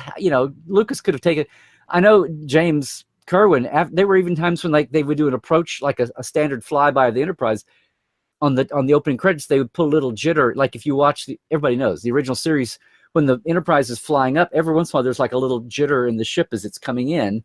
Lucas could have taken, I know James Kerwin, there were even times when they would do an approach, like a standard flyby of the Enterprise on the opening credits, they would put a little jitter. Like if you watch everybody knows the original series, when the Enterprise is flying up, every once in a while, there's like a little jitter in the ship as it's coming in.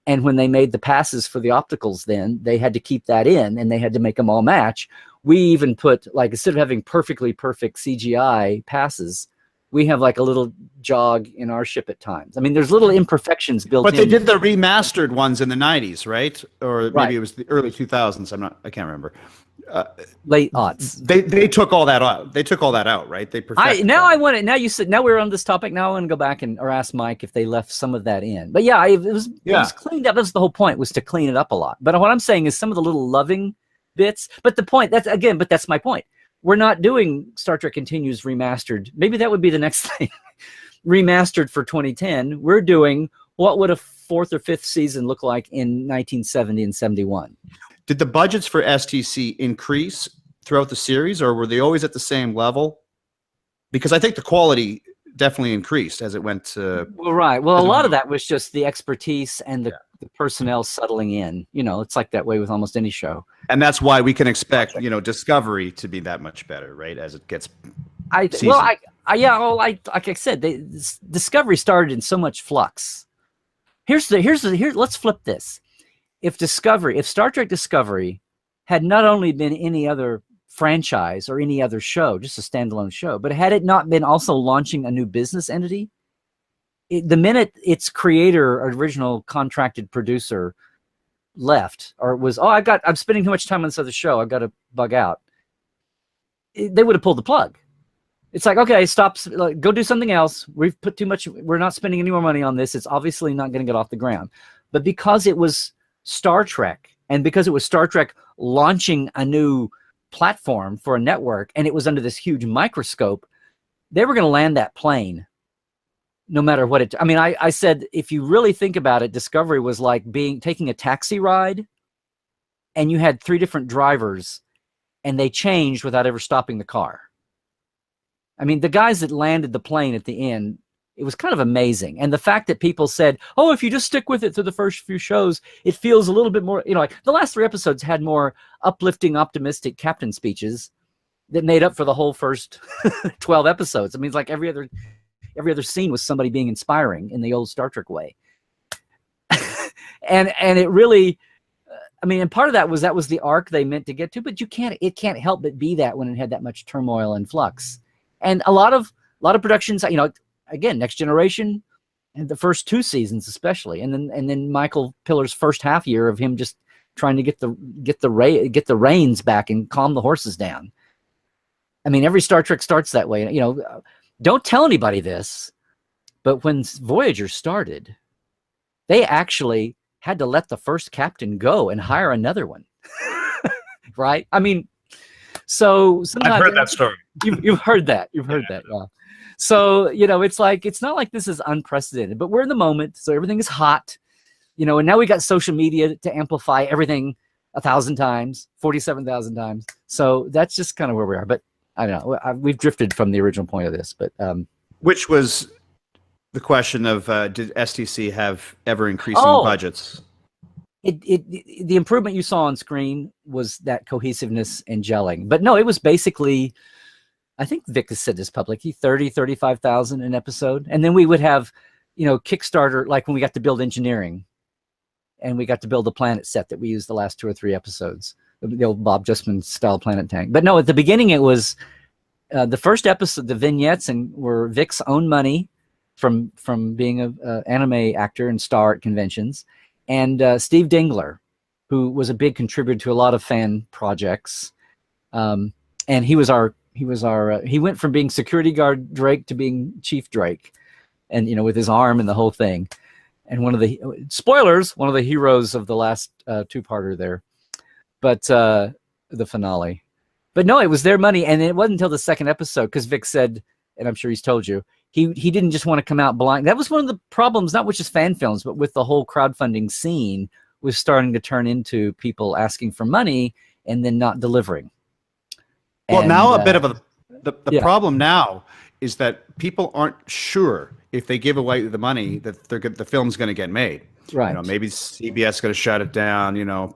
And when they made the passes for the opticals, then they had to keep that in and they had to make them all match. We even put, like, instead of having perfectly perfect CGI passes, we have like a little jog in our ship at times. I mean, there's little imperfections built in. But they did the remastered ones in the 90s, right? Or maybe it was the early 2000s. I can't remember. Late aughts. They took all that out. They took all that out, right? They perfected that. Now we're on this topic. Now I want to go back or ask Mike if they left some of that in. But yeah, it was cleaned up. That's the whole point, was to clean it up a lot. But what I'm saying is some of the little loving bits. But the point, that's my point. We're not doing Star Trek Continues remastered. Maybe that would be the next thing. Remastered for 2010. We're doing what would a 4th or 5th season look like in 1970 and 71. Did the budgets for STC increase throughout the series, or were they always at the same level? Because I think the quality definitely increased as it went to... Well, right. Well, a lot of that was just the expertise and the personnel settling in. It's like that way with almost any show. And that's why we can expect, Discovery to be that much better, right? As it gets like I said, Discovery started in so much flux. Let's flip this. If Star Trek Discovery had not only been any other franchise or any other show, just a standalone show, but had it not been also launching a new business entity, the minute its creator or original contracted producer left or was, I'm spending too much time on this other show, I've got to bug out, they would have pulled the plug. It's like, okay, stop, go do something else. We've put too much, we're not spending any more money on this. It's obviously not going to get off the ground. But because it was Star Trek, and because it was Star Trek launching a new platform for a network, and it was under this huge microscope, they were going to land that plane no matter what it... I mean, I said, if you really think about it, Discovery was like taking a taxi ride, and you had 3 different drivers, and they changed without ever stopping the car. I mean, the guys that landed the plane at the end, it was kind of amazing. And the fact that people said, oh, if you just stick with it through the first few shows, it feels a little bit more, you know, like the last 3 episodes had more uplifting, optimistic captain speeches that made up for the whole first 12 episodes. I mean, it's like every other scene was somebody being inspiring in the old Star Trek way. and it really, I mean, and part of that was the arc they meant to get to, but it can't help but be that when it had that much turmoil and flux. And a lot of productions, you know, again, Next Generation and the first 2 seasons especially, and then Michael Pillar's first half year of him just trying to get the reins back and calm the horses down. I mean, every Star Trek starts that way. You know, don't tell anybody this, but when Voyager started, they actually had to let the first captain go and hire another one. Right? I mean, so sometimes I've heard that story. You've heard that. You've heard that. Yeah. So, you know, it's not like this is unprecedented, but we're in the moment. So everything is hot, you know, and now we got social media to amplify everything 1,000 times, 47,000 times. So that's just kind of where we are. But I don't know. We've drifted from the original point of this, but which was the question of did STC have ever increasing budgets? The improvement you saw on screen was that cohesiveness and gelling. But no, it was basically, I think Vic has said this publicly, 35,000 an episode. And then we would have, you know, Kickstarter, like when we got to build engineering and we got to build the planet set that we used the last 2 or 3 episodes, the old Bob Justman style planet tank. But no, at the beginning it was the first episode, the vignettes were Vic's own money from being an anime actor and star at conventions. And Steve Dingler, who was a big contributor to a lot of fan projects, and he went from being security guard Drake to being Chief Drake, and you know, with his arm and the whole thing. And one of the heroes of the last 2-parter there, but the finale. But no, it was their money, and it wasn't until the 2nd episode because Vic said, and I'm sure he's told you, he didn't just want to come out blind. That was one of the problems, not with just fan films, but with the whole crowdfunding scene, was starting to turn into people asking for money and then not delivering. Well, now a bit of the problem now is that people aren't sure if they give away the money that the film's going to get made. Right. You know, maybe CBS is going to shut it down. You know,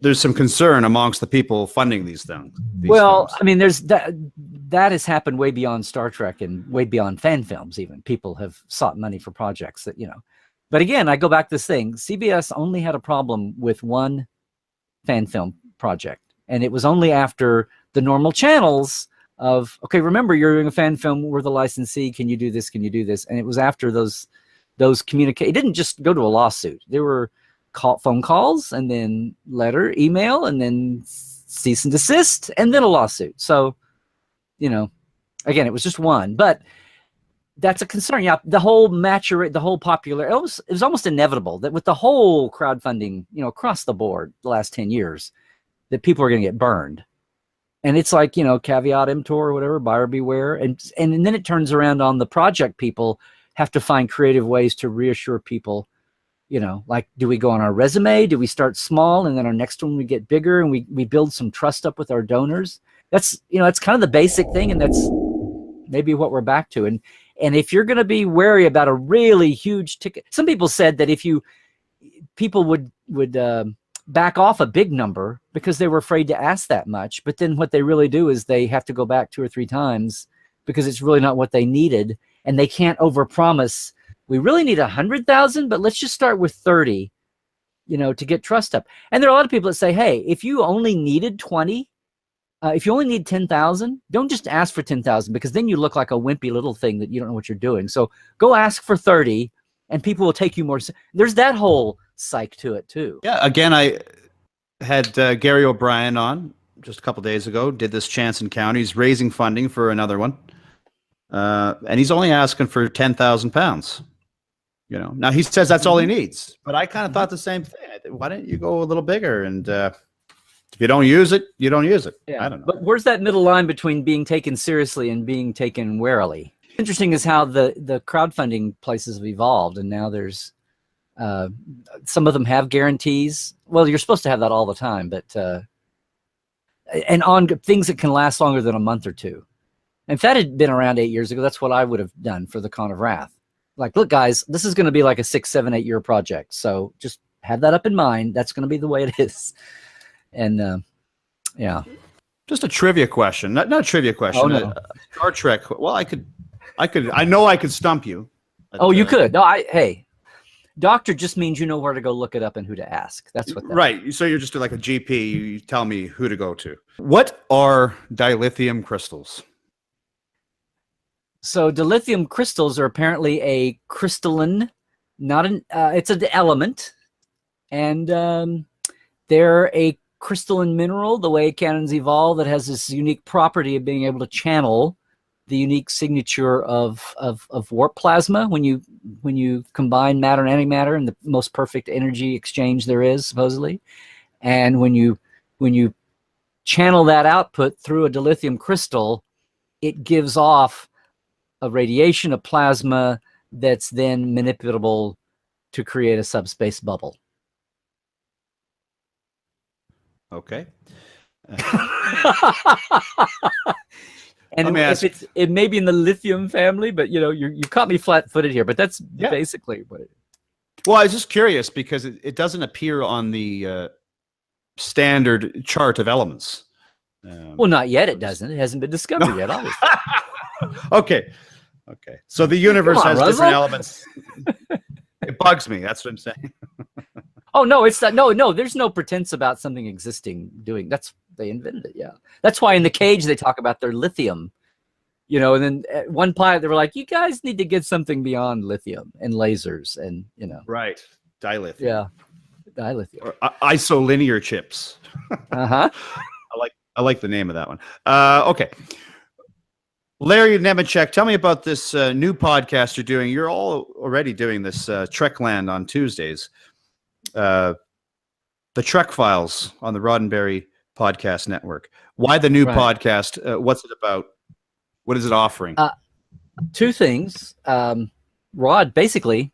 there's some concern amongst the people funding these things. Well, films. I mean, there's that has happened way beyond Star Trek and way beyond fan films. Even people have sought money for projects that, you know. But again, I go back to this thing. CBS only had a problem with one fan film project, and it was only after the normal channels of, okay, remember you're doing a fan film, we're the licensee. Can you do this? Can you do this? And it was after those communicate. It didn't just go to a lawsuit. There were phone calls, and then email, and then cease and desist, and then a lawsuit. So, you know, again, it was just one, but that's a concern. Yeah, the whole the whole popular, it was almost inevitable that with the whole crowdfunding, you know, across the board the last 10 years, that people are going to get burned. And it's like, you know, caveat emptor or whatever, buyer beware. And then it turns around on the project people have to find creative ways to reassure people. You know, like, do we go on our resume? Do we start small and then our next one we get bigger and we build some trust up with our donors? That's, you know, it's kind of the basic thing, and that's maybe what we're back to. And if you're going to be wary about a really huge ticket, some people said that people would back off a big number because they were afraid to ask that much. But then what they really do is they have to go back 2 or 3 times because it's really not what they needed, and they can't overpromise. We really need 100,000, but let's just start with 30, you know, to get trust up. And there are a lot of people that say, hey, if you only needed 20, if you only need 10,000, don't just ask for 10,000, because then you look like a wimpy little thing that you don't know what you're doing. So go ask for 30 and people will take you more. There's that whole psych to it too. Yeah. Again, I had Gary O'Brien on just a couple days ago, did this Chance Encounter. He's raising funding for another one. And he's only asking for £10,000. You know, now he says that's all he needs, but I kind of thought the same thing. Why don't you go a little bigger? And if you don't use it, you don't use it. Yeah. I don't know. But where's that middle line between being taken seriously and being taken warily? Interesting is how the crowdfunding places have evolved, and now there's some of them have guarantees. Well, you're supposed to have that all the time, but and on things that can last longer than a month or two. If that had been around 8 years ago, that's what I would have done for the Con of Wrath. Like, look, guys, this is going to be like a 6, 7, 8 year project. So just have that up in mind. That's going to be the way it is. And yeah. Just a trivia question. Not a trivia question. Oh, no. Star Trek. Well, I know I could stump you. Oh, you could. No, hey, doctor just means you know where to go look it up and who to ask. That's what that right. So you're just like a GP. You tell me who to go to. What are dilithium crystals? So dilithium crystals are apparently a crystalline, not an, it's an element. And they're a crystalline mineral, the way canons evolve, that has this unique property of being able to channel the unique signature of warp plasma when you combine matter and antimatter in the most perfect energy exchange there is, supposedly. And when you channel that output through a dilithium crystal, it gives off a radiation of plasma that's then manipulable to create a subspace bubble. Okay. And if it may be in the lithium family, but you caught me flat-footed here, but that's basically what it is. Well, I was just curious because it doesn't appear on the standard chart of elements. Well, not yet. It doesn't. It hasn't been discovered yet, obviously. Okay. So the universe has different elements. It bugs me. That's what I'm saying. Oh no, it's not. No. There's no pretense about something existing doing. They invented it. Yeah. That's why in the cage they talk about their lithium. And then at one pilot they were like, "You guys need to get something beyond lithium and lasers and Right. Dilithium. Yeah. Dilithium. Or isolinear chips. Uh-huh. I like the name of that one. Okay. Larry Nemecek, tell me about this new podcast you're doing. You're all already doing this Trekland on Tuesdays. The Trek Files on the Roddenberry Podcast Network. Why the new podcast? What's it about? What is it offering? Two things. Rod basically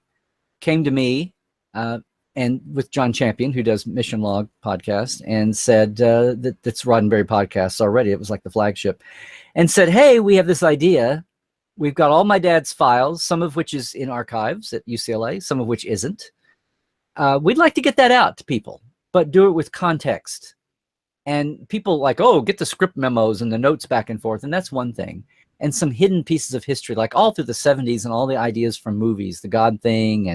came to me and with John Champion, who does Mission Log podcast, and said that's Roddenberry Podcasts already. It was like the flagship. And said, hey, we have this idea. We've got all my dad's files, some of which is in archives at UCLA, some of which isn't. We'd like to get that out to people, but do it with context. And people like, oh, get the script memos and the notes back and forth. And that's one thing. And some hidden pieces of history, like all through the 70s and all the ideas from movies, The God Thing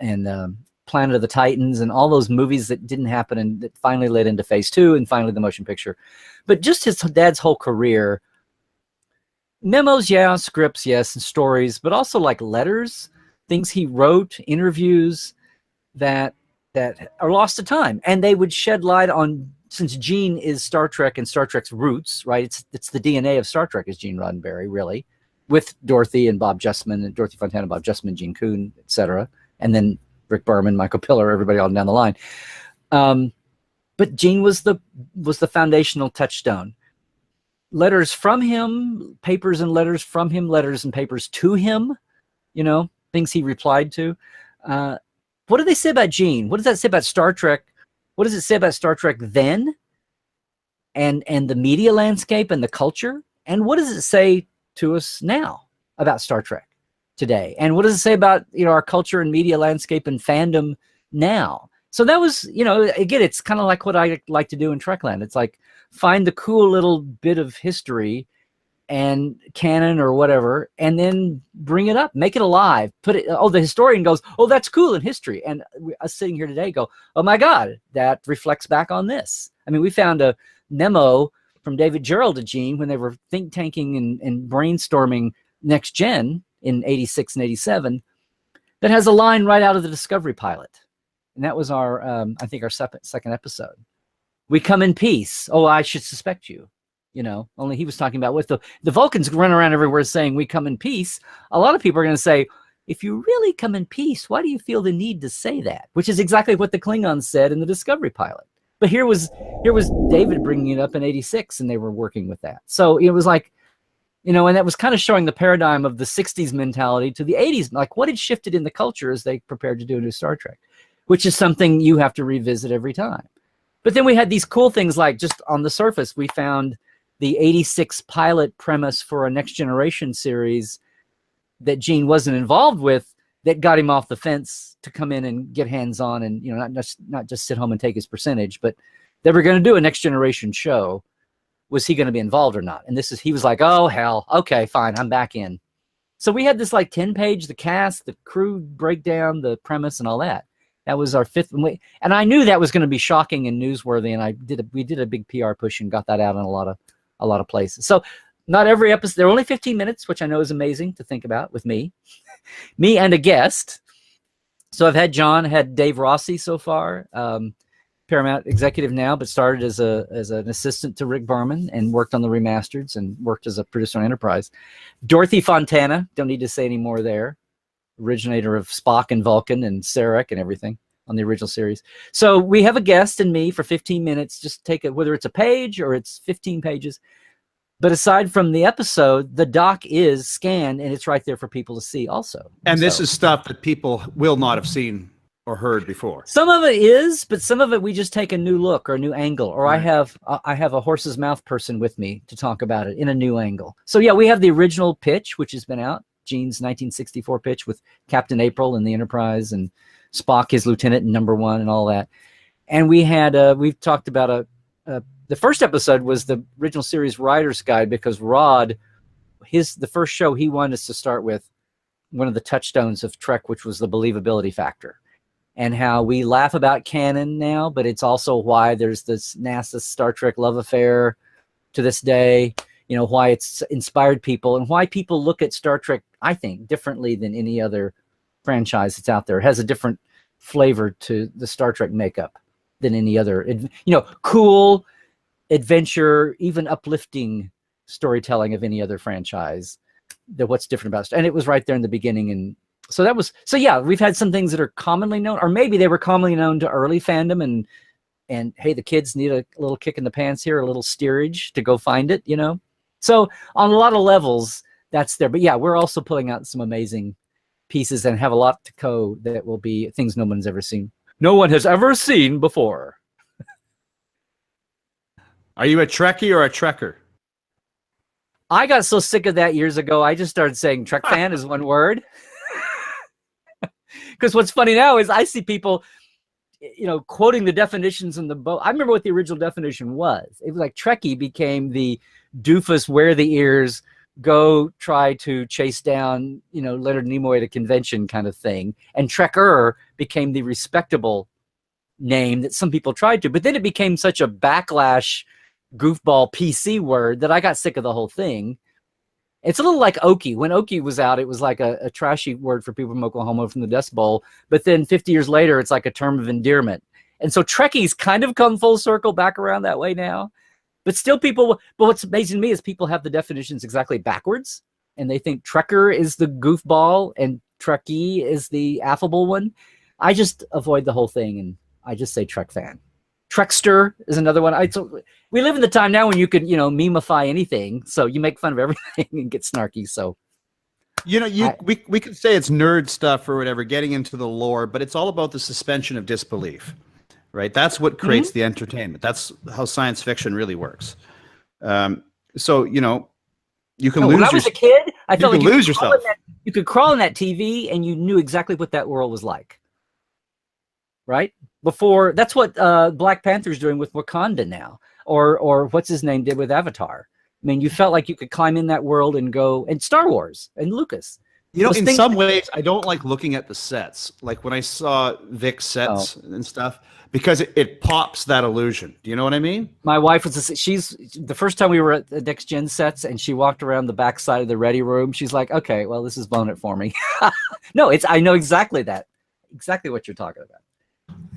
and Planet of the Titans and all those movies that didn't happen and that finally led into phase 2 and finally the motion picture. But just his dad's whole career, memos, yeah, scripts, yes, and stories, but also like letters, things he wrote, interviews that are lost to time. And they would shed light on, since Gene is Star Trek and Star Trek's roots, right? It's the DNA of Star Trek is Gene Roddenberry, really, with Dorothy and Bob Justman and Dorothy Fontana, Bob Justman, Gene Kuhn, etc. And then Rick Berman, Michael Piller, everybody all down the line. But Gene was the foundational touchstone. Letters from him, papers and letters from him, letters and papers to him, things he replied to. What do they say about Gene? What does that say about Star Trek? What does it say about Star Trek then? And the media landscape and the culture? And what does it say to us now about Star Trek today? And what does it say about, our culture and media landscape and fandom now? So that was, again, it's kind of like what I like to do in Trekland. It's like find the cool little bit of history and canon or whatever, and then bring it up, make it alive, put it. Oh, the historian goes, oh, that's cool in history. And us sitting here today go, oh my God, that reflects back on this. I mean, we found a memo from David Gerald to Gene when they were think tanking and brainstorming Next Gen in 86 and 87 that has a line right out of the Discovery pilot. And that was our, I think, our second episode. We come in peace. Oh, I should suspect you. Only he was talking about with the Vulcans run around everywhere saying we come in peace. A lot of people are going to say, if you really come in peace, why do you feel the need to say that? Which is exactly what the Klingons said in the Discovery pilot. But here was David bringing it up in 86 and they were working with that. So it was like, and that was kind of showing the paradigm of the 60s mentality to the 80s. Like what had shifted in the culture as they prepared to do a new Star Trek, which is something you have to revisit every time. But then we had these cool things like just on the surface, we found the 86 pilot premise for a Next Generation series that Gene wasn't involved with, that got him off the fence to come in and get hands-on and, you know, not just sit home and take his percentage, but they were going to do a Next Generation show. Was he going to be involved or not? And he was like, oh, hell, okay, fine, I'm back in. So we had this like 10-page, the cast, the crew breakdown, the premise and all that. That was our fifth. And I knew that was going to be shocking and newsworthy. And we did a big PR push and got that out in a lot of places. So not every episode, they're only 15 minutes, which I know is amazing to think about with me and a guest. So I've had John, had Dave Rossi so far, Paramount executive now, but started as an assistant to Rick Berman and worked on the remasters and worked as a producer on Enterprise. Dorothy Fontana, don't need to say any more there, originator of Spock and Vulcan and Sarek and everything on the original series. So we have a guest and me for 15 minutes, just take it, whether it's a page or it's 15 pages. But aside from the episode, the doc is scanned and it's right there for people to see also. And this is stuff that people will not have seen or heard before. Some of it is, but some of it we just take a new look or a new angle. Or right. I have a horse's mouth person with me to talk about it in a new angle. So yeah, we have the original pitch, which has been out, Gene's 1964 pitch with Captain April and the Enterprise and Spock, his lieutenant and number one and all that. And we had we've talked about the first episode was the original series writer's guide, because Rod, the first show he wanted us to start with, one of the touchstones of Trek, which was the believability factor, and how we laugh about canon now, but it's also why there's this NASA Star Trek love affair to this day, you know, why it's inspired people and why people look at Star Trek, I think, differently than any other franchise that's out there. It has a different flavor to the Star Trek makeup than any other, you know, cool adventure, even uplifting storytelling of any other franchise. That what's different about it. And it was right there in the beginning. And so yeah, we've had some things that are commonly known, or maybe they were commonly known to early fandom, and hey, the kids need a little kick in the pants here, a little steerage to go find it, you know? So on a lot of levels, that's there. But yeah, we're also pulling out some amazing pieces and have a lot to go that will be things no one's ever seen. No one has ever seen before. Are you a Trekkie or a Trekker? I got so sick of that years ago, I just started saying Trek fan is one word. Because what's funny now is I see people, you know, quoting the definitions in the book. I remember what the original definition was. It was like Trekkie became the doofus, wear the ears, go try to chase down, you know, Leonard Nimoy at a convention kind of thing. And Trekker became the respectable name that some people tried to. But then it became such a backlash, goofball PC word that I got sick of the whole thing. It's a little like Okie. When Okie was out, it was like a trashy word for people from Oklahoma from the Dust Bowl. But then 50 years later, it's like a term of endearment. And so Trekkie's kind of come full circle back around that way now. But still but what's amazing to me is people have the definitions exactly backwards. And they think Trekker is the goofball and Trekkie is the affable one. I just avoid the whole thing and I just say Trek fan. Trekster is another one. We live in the time now when you could, you know, memeify anything. So you make fun of everything and get snarky. So, you know, we could say it's nerd stuff or whatever, getting into the lore, but it's all about the suspension of disbelief, right? That's what creates the entertainment. That's how science fiction really works. So, you know, you can lose. When I was a kid, I felt like you lose yourself. You could crawl in that TV and you knew exactly what that world was like. Right? Before, that's what Black Panther's doing with Wakanda now, or what's his name did with Avatar. I mean, you felt like you could climb in that world and go, and Star Wars and Lucas. You know, in some ways, I don't like looking at the sets. Like when I saw Vic's sets and stuff, because it pops that illusion. Do you know what I mean? My wife she's the first time we were at the Next Gen sets and she walked around the back side of the ready room. She's like, okay, well, this is blowing it for me. No, I know exactly what you're talking about.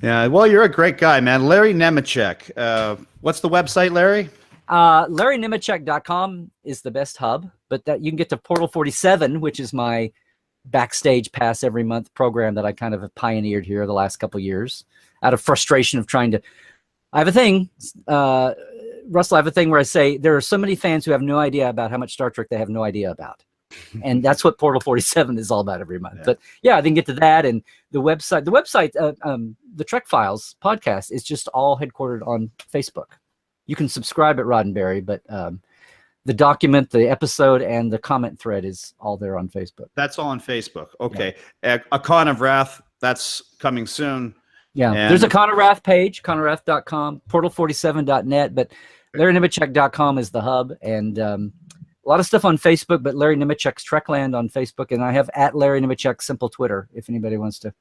Yeah, well, you're a great guy, man. Larry Nemecek. What's the website, Larry? LarryNemecek.com is the best hub, but that you can get to Portal 47, which is my backstage pass every month program that I kind of have pioneered here the last couple of years out of frustration of trying to. I have a thing, Russell, I have a thing where I say there are so many fans who have no idea about how much Star Trek they have no idea about. And that's what Portal 47 is all about every month. Yeah. But yeah, I didn't get to that. And the website, the Trek Files podcast is just all headquartered on Facebook. You can subscribe at Roddenberry, but the document, the episode, and the comment thread is all there on Facebook. That's all on Facebook. Okay. Yeah. A Con of Wrath, that's coming soon. Yeah. And there's a Con of Wrath page, conofwrath.com, portal47.net, but LarryNemecek.com is the hub. And a lot of stuff on Facebook, but Larry Nemecek's Trekland on Facebook. And I have at Larry Nemecek simple Twitter if anybody wants to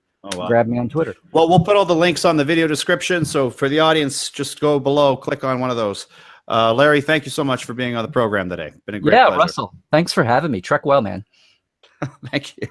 grab me on Twitter. Well, we'll put all the links on the video description. So for the audience, just go below, click on one of those. Larry, thank you so much for being on the program today. Been a great pleasure. Russell, thanks for having me. Trek well, man. Thank you.